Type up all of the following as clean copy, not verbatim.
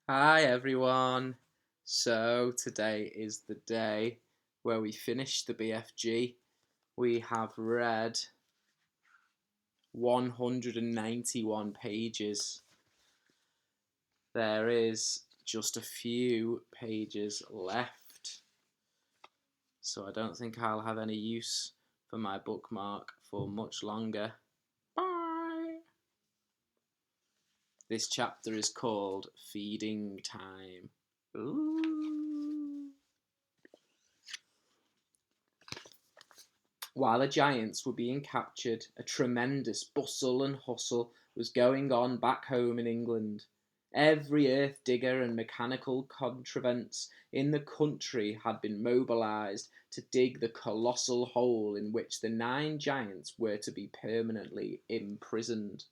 Hi everyone. So today is the day where we finish the BFG. We have read 191 pages. There is just a few pages left. So I don't think I'll have any use for my bookmark for much longer. Bye. This chapter is called Feeding Time. Ooh. While the giants were being captured, a tremendous bustle and hustle was going on back home in England. Every earth digger and mechanical contrivance in the country had been mobilised to dig the colossal hole in which the 9 giants were to be permanently imprisoned.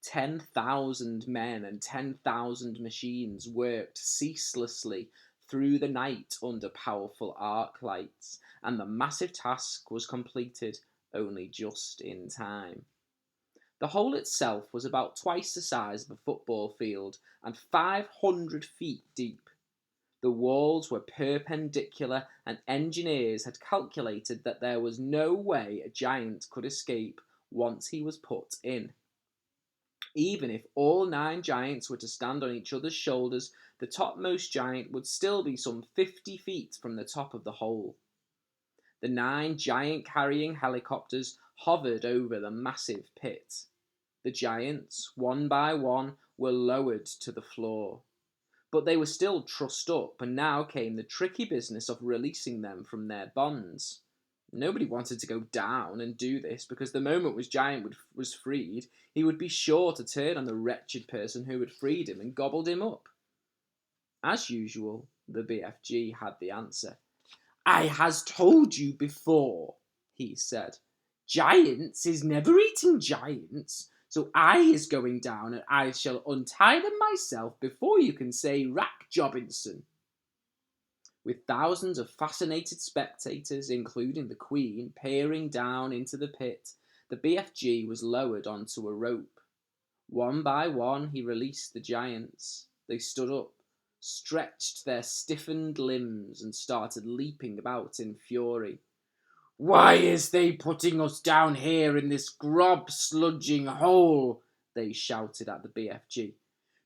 10,000 men and 10,000 machines worked ceaselessly through the night under powerful arc lights, and the massive task was completed only just in time. The hole itself was about twice the size of a football field and 500 feet deep. The walls were perpendicular, and engineers had calculated that there was no way a giant could escape once he was put in. Even if all 9 giants were to stand on each other's shoulders, the topmost giant would still be some 50 feet from the top of the hole. The 9 giant-carrying helicopters hovered over the massive pit. The giants, one by one, were lowered to the floor. But they were still trussed up, and now came the tricky business of releasing them from their bonds. Nobody wanted to go down and do this, because the moment giant was freed, he would be sure to turn on the wretched person who had freed him and gobbled him up. As usual, the BFG had the answer. "I has told you before," he said. "Giants is never eating giants, so I is going down and I shall untie them myself before you can say Rack Jobbinson." With thousands of fascinated spectators, including the Queen, peering down into the pit, the BFG was lowered onto a rope. One by one he released the giants. They stood up, stretched their stiffened limbs, and started leaping about in fury. "Why is they putting us down here in this grub-sludging hole?" they shouted at the BFG.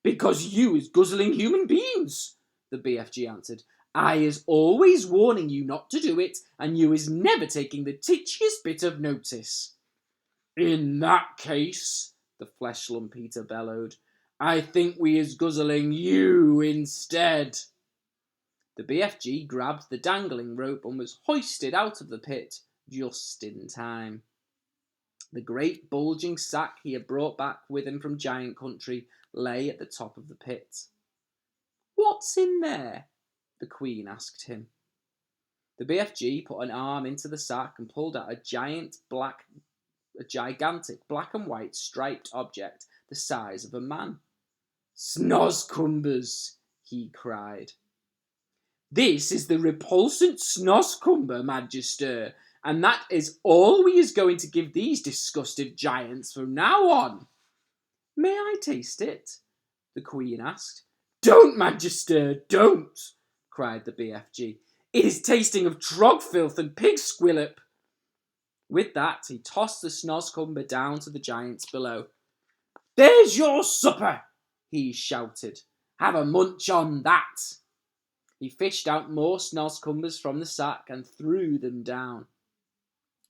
"Because you is guzzling human beings," the BFG answered. "I is always warning you not to do it, and you is never taking the titchiest bit of notice." "In that case," the flesh lump eater bellowed, "I think we is guzzling you instead." The BFG grabbed the dangling rope and was hoisted out of the pit just in time. The great bulging sack he had brought back with him from Giant Country lay at the top of the pit. "What's in there?" the Queen asked him. The BFG put an arm into the sack and pulled out a gigantic black and white striped object the size of a man. "Snoscumbers!" he cried. "This is the repulsant Snoscumber, Magister, and that is all we is going to give these disgusted giants from now on." "May I taste it?" the Queen asked. "Don't, Magister, don't!" cried the BFG. "It is tasting of trog filth and pig squillop." With that, he tossed the Snoscumber down to the giants below. "There's your supper," he shouted. "Have a munch on that." He fished out more Snoscumbers from the sack and threw them down.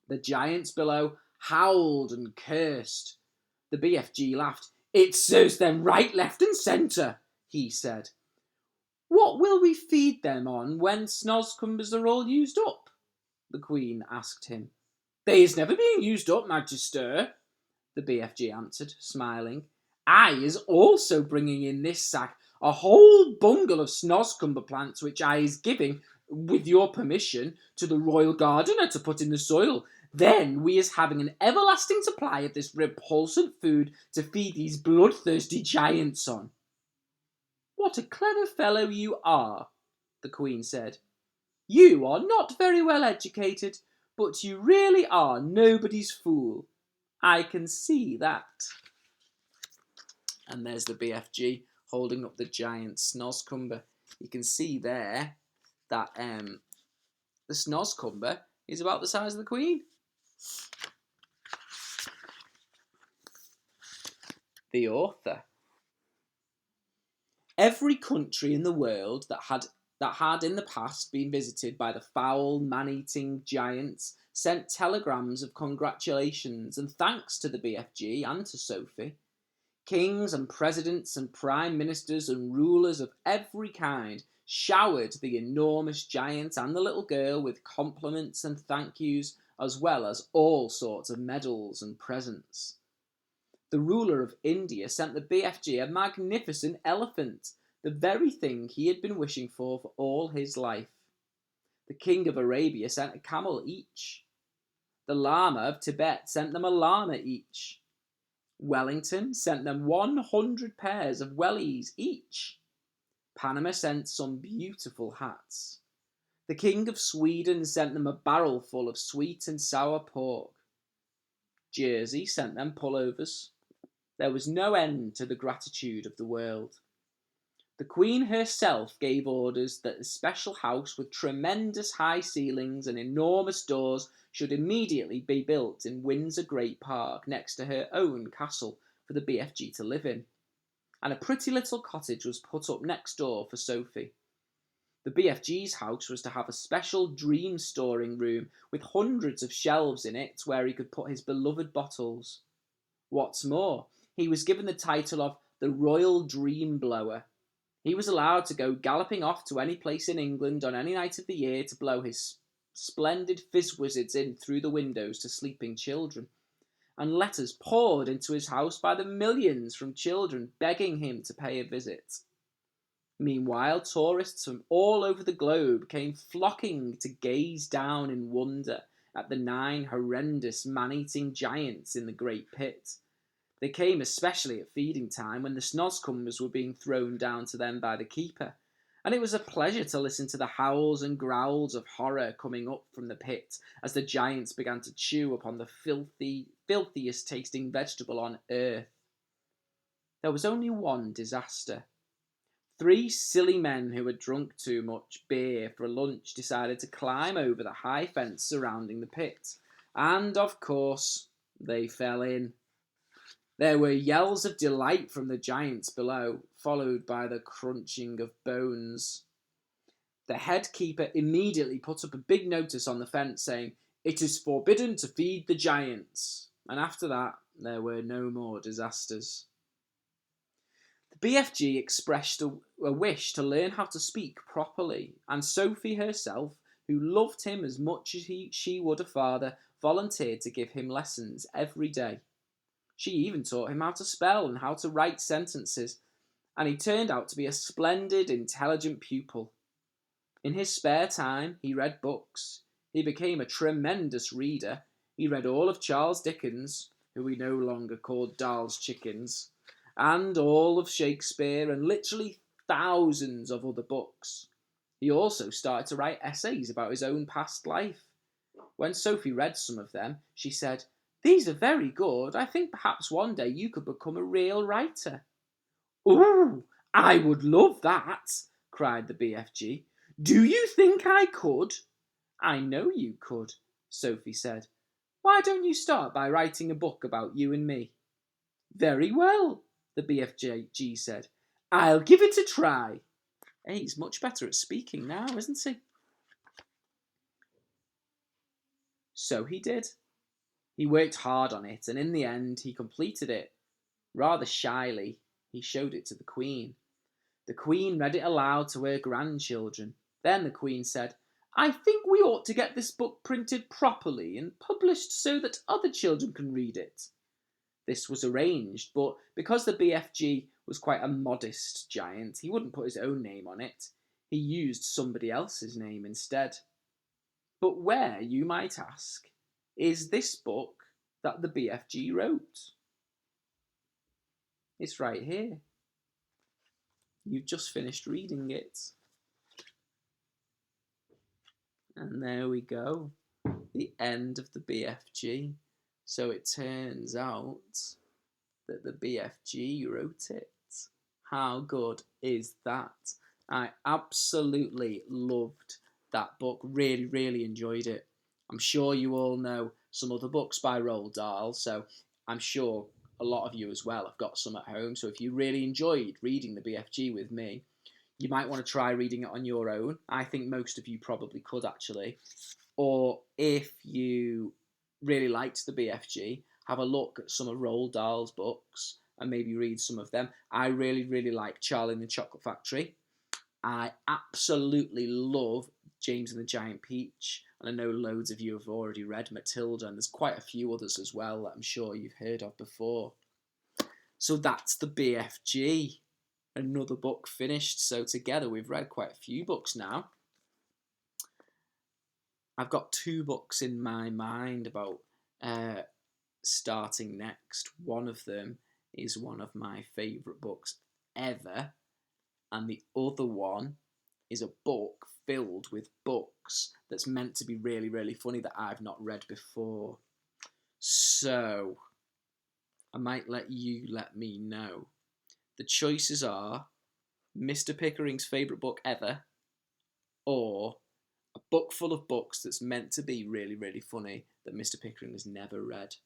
The giants below howled and cursed. The BFG laughed. "It serves them right, left and centre," he said. "What will we feed them on when Snoscumbers are all used up?" the Queen asked him. "They is never being used up, Magister," the BFG answered, smiling. "I is also bringing in this sack a whole bungle of Snoscumber plants which I is giving, with your permission, to the royal gardener to put in the soil. Then we is having an everlasting supply of this repulsant food to feed these bloodthirsty giants on." "What a clever fellow you are," the Queen said. "You are not very well educated, but you really are nobody's fool. I can see that." And there's the BFG holding up the giant Snoscumber. You can see there that the Snoscumber is about the size of the Queen. The author. Every country in the world that had in the past been visited by the foul, man-eating giants sent telegrams of congratulations and thanks to the BFG and to Sophie. Kings and presidents and prime ministers and rulers of every kind showered the enormous giant and the little girl with compliments and thank yous, as well as all sorts of medals and presents. The ruler of India sent the BFG a magnificent elephant, the very thing he had been wishing for all his life. The king of Arabia sent a camel each. The Lama of Tibet sent them a llama each. Wellington sent them 100 pairs of wellies each. Panama sent some beautiful hats. The king of Sweden sent them a barrel full of sweet and sour pork. Jersey sent them pullovers. There was no end to the gratitude of the world. The Queen herself gave orders that a special house with tremendous high ceilings and enormous doors should immediately be built in Windsor Great Park next to her own castle for the BFG to live in. And a pretty little cottage was put up next door for Sophie. The BFG's house was to have a special dream storing room with hundreds of shelves in it where he could put his beloved bottles. What's more, he was given the title of the Royal Dream Blower. He was allowed to go galloping off to any place in England on any night of the year to blow his splendid fizz wizards in through the windows to sleeping children. And letters poured into his house by the millions from children begging him to pay a visit. Meanwhile, tourists from all over the globe came flocking to gaze down in wonder at the 9 horrendous man-eating giants in the great pit. They came especially at feeding time when the Snoscumbers were being thrown down to them by the keeper, and it was a pleasure to listen to the howls and growls of horror coming up from the pit as the giants began to chew upon the filthiest tasting vegetable on earth. There was only one disaster. 3 silly men who had drunk too much beer for lunch decided to climb over the high fence surrounding the pit, and, of course, they fell in. There were yells of delight from the giants below, followed by the crunching of bones. The head keeper immediately put up a big notice on the fence saying, "It is forbidden to feed the giants." And after that, there were no more disasters. The BFG expressed a wish to learn how to speak properly, and Sophie herself, who loved him as much as she would a father, volunteered to give him lessons every day. She even taught him how to spell and how to write sentences, and he turned out to be a splendid, intelligent pupil. In his spare time, he read books. He became a tremendous reader. He read all of Charles Dickens, who we no longer called Dahl's Chickens, and all of Shakespeare, and literally thousands of other books. He also started to write essays about his own past life. When Sophie read some of them, she said, "These are very good. I think perhaps one day you could become a real writer." "Ooh, I would love that," cried the BFG. "Do you think I could?" "I know you could," Sophie said. "Why don't you start by writing a book about you and me?" "Very well," the BFG said. "I'll give it a try." Hey, he's much better at speaking now, isn't he? So he did. He worked hard on it, and in the end, he completed it. Rather shyly, he showed it to the Queen. The Queen read it aloud to her grandchildren. Then the Queen said, "I think we ought to get this book printed properly and published so that other children can read it." This was arranged, but because the BFG was quite a modest giant, he wouldn't put his own name on it. He used somebody else's name instead. But where, you might ask, is this book that the BFG wrote? It's right here. You've just finished reading it. And there we go. The end of the BFG. So it turns out that the BFG wrote it. How good is that? I absolutely loved that book. Really, really enjoyed it. I'm sure you all know some other books by Roald Dahl, so I'm sure a lot of you as well have got some at home. So if you really enjoyed reading the BFG with me, you might want to try reading it on your own. I think most of you probably could actually. Or if you really liked the BFG, have a look at some of Roald Dahl's books and maybe read some of them. I really, really like Charlie and the Chocolate Factory. I absolutely love James and the Giant Peach, and I know loads of you have already read Matilda, and there's quite a few others as well that I'm sure you've heard of before. So that's the BFG. Another book finished. So together we've read quite a few books now. I've got 2 books in my mind about starting next. One of them is one of my favourite books ever, and the other one is a book filled with books that's meant to be really, really funny that I've not read before. So I might let you let me know. The choices are Mr. Pickering's favourite book ever, or a book full of books that's meant to be really, really funny that Mr. Pickering has never read.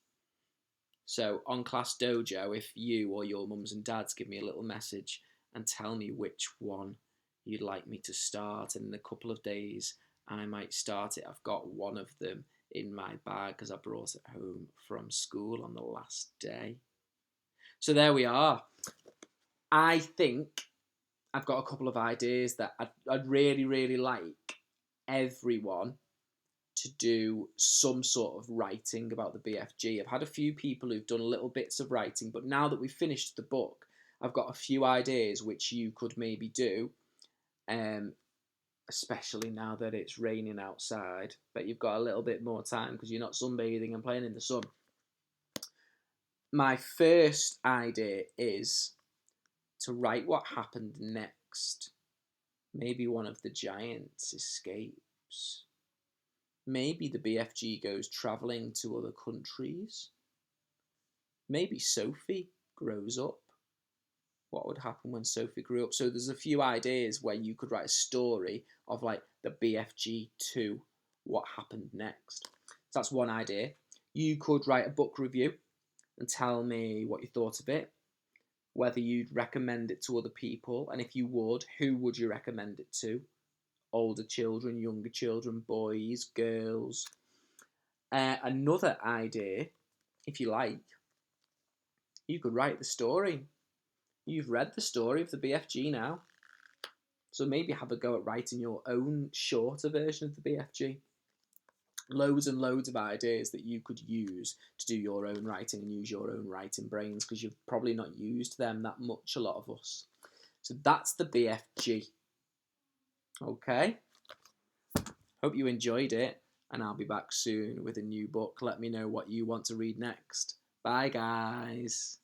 So on Class Dojo, if you or your mums and dads give me a little message and tell me which one you'd like me to start, and in a couple of days I might start it. I've got one of them in my bag because I brought it home from school on the last day. So there we are. I think I've got a couple of ideas that I'd really, really like everyone to do some sort of writing about the BFG. I've had a few people who've done little bits of writing, but now that we've finished the book, I've got a few ideas which you could maybe do, especially now that it's raining outside, but you've got a little bit more time because you're not sunbathing and playing in the sun. My first idea is to write what happened next. Maybe one of the giants escapes. Maybe the BFG goes travelling to other countries. Maybe Sophie grows up. What would happen when Sophie grew up? So there's a few ideas where you could write a story of like the BFG 2, what happened next. So that's one idea. You could write a book review and tell me what you thought of it, whether you'd recommend it to other people, and if you would, who would you recommend it to? Older children, younger children, boys, girls. Another idea, if you like, you could write the story. You've read the story of the BFG now, so maybe have a go at writing your own shorter version of the BFG. Loads and loads of ideas that you could use to do your own writing and use your own writing brains, because you've probably not used them that much, a lot of us. So that's the BFG. Okay? Hope you enjoyed it, and I'll be back soon with a new book. Let me know what you want to read next. Bye, guys.